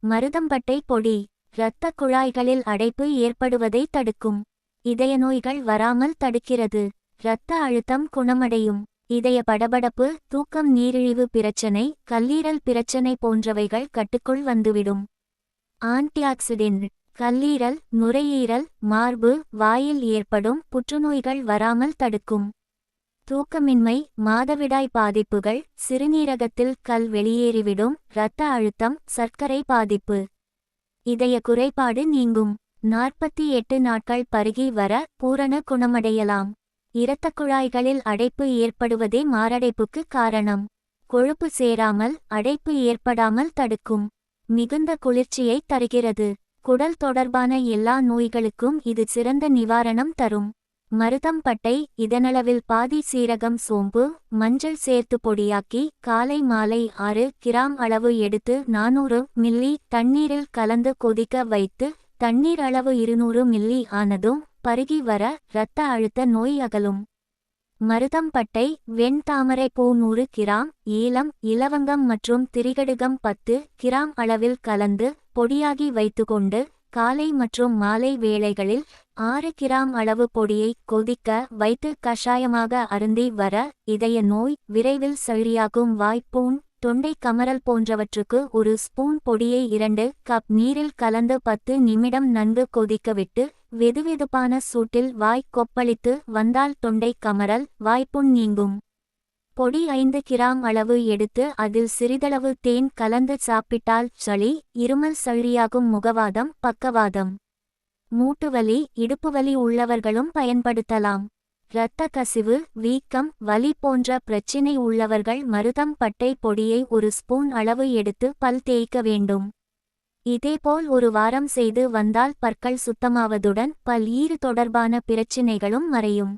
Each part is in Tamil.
மருதம்பட்டை பொடி இரத்த குழாய்களில் அடைப்பு ஏற்படுவதை தடுக்கும். இதய நோய்கள் வராமல் தடுக்கிறது. இரத்த அழுத்தம் குணமடையும். இதய படபடப்பு, தூக்கம், நீரிழிவு பிரச்சனை, கல்லீரல் பிரச்சனை போன்றவைகள் கட்டுக்குள் வந்துவிடும். ஆன்டிஆக்சிடென்ட் கல்லீரல், நுரையீரல், மார்பு, வாயில் ஏற்படும் புற்றுநோய்கள் வராமல் தடுக்கும். தூக்கமின்மை, மாதவிடாய் பாதிப்புகள், சிறுநீரகத்தில் கல் வெளியேறிவிடும். இரத்த அழுத்தம், சர்க்கரை பாதிப்பு, இதய குறைபாடு நீங்கும். 48 நாட்கள் பருகி வர பூரண குணமடையலாம். இரத்தக் குழாய்களில் அடைப்பு ஏற்படுவதே மாரடைப்புக்கு காரணம். கொழுப்பு சேராமல் அடைப்பு ஏற்படாமல் தடுக்கும். மிகுந்த குளிர்ச்சியை தருகிறது. குடல் தொடர்பான எல்லா நோய்களுக்கும் இது சிறந்த நிவாரணம் தரும். மருதம்பட்டை இதனளவில் பாதி சீரகம், சோம்பு, மஞ்சள் சேர்த்து பொடியாக்கி காலை மாலை 6 கிராம் அளவு எடுத்து 400 மில்லி தண்ணீரில் கலந்து கொதிக்க வைத்து தண்ணீர் அளவு 200 மில்லி ஆனதும் பருகி வர இரத்த அழுத்த நோய் அகலும். மருதம்பட்டை, வெண்தாமரை பூ 100 கிராம், ஏலம், இலவங்கம் மற்றும் திரிகடுகம் 10 கிராம் அளவில் கலந்து பொடியாகி வைத்துக்கொண்டு காலை மற்றும் மாலை வேளைகளில் 6 கிராம் அளவு பொடியை கொதிக்க வைத்து கஷாயமாக அருந்தி வர இதய நோய் விரைவில் சரியாகும். வாய்ப்புண், தொண்டை கமறல் போன்றவற்றுக்கு 1 ஸ்பூன் பொடியை 2 கப் நீரில் கலந்து 10 நிமிடம் நன்கு கொதிக்கவிட்டு வெதுவெதுப்பான சூட்டில் வாய் கொப்பளித்து வந்தால் தொண்டை கமறல், வாய்ப்புண் நீங்கும். பொடி 5 கிராம் அளவு எடுத்து அதில் சிறிதளவு தேன் கலந்து சாப்பிட்டால் சளி, இருமல் சரியாகும். முகவாதம், பக்கவாதம், மூட்டுவலி, இடுப்புவலி உள்ளவர்களும் பயன்படுத்தலாம். இரத்த கசிவு, வீக்கம், வலி போன்ற பிரச்சினை உள்ளவர்கள் மருதம்பட்டை பொடியை 1 ஸ்பூன் அளவு எடுத்து பல் தேய்க்க வேண்டும். இதேபோல் 1 வாரம் செய்து வந்தால் பற்கள் சுத்தமாவதுடன் பல் ஈறு தொடர்பான பிரச்சினைகளும் மறையும்.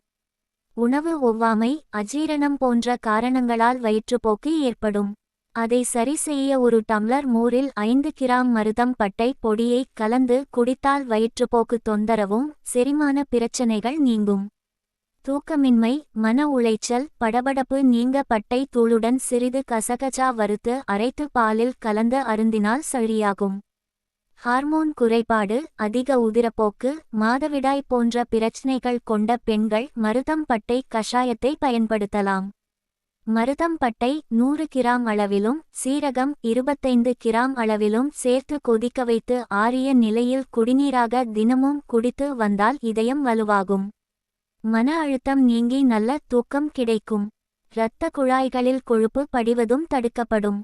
உணவு ஒவ்வாமை, அஜீரணம் போன்ற காரணங்களால் வயிற்றுப்போக்கு ஏற்படும். அதை சரி செய்ய 1 டம்ளர் மோரில் 5 கிராம் மருதம்பட்டை பொடியை கலந்து குடித்தால் வயிற்றுப்போக்கு தொந்தரவும் செரிமான பிரச்சனைகள் நீங்கும். தூக்கமின்மை, மன உளைச்சல், படபடப்பு நீங்க பட்டை தூளுடன் சிறிது கசகசா வறுத்து அரைத்து பாலில் கலந்து அருந்தினால் சரியாகும். ஹார்மோன் குறைபாடு, அதிக உதிரப்போக்கு, மாதவிடாய் போன்ற பிரச்சனைகள் கொண்ட பெண்கள் மருதம்பட்டை கஷாயத்தை பயன்படுத்தலாம். மருதம்பட்டை 100 கிராம் அளவிலும் சீரகம் 25 கிராம் அளவிலும் சேர்த்து கொதிக்க வைத்து ஆறிய நிலையில் குடிநீராக தினமும் குடித்து வந்தால் இதயம் வலுவாகும். மன அழுத்தம் நீங்கி நல்ல தூக்கம் கிடைக்கும். இரத்த குழாய்களில் கொழுப்பு படிவதும் தடுக்கப்படும்.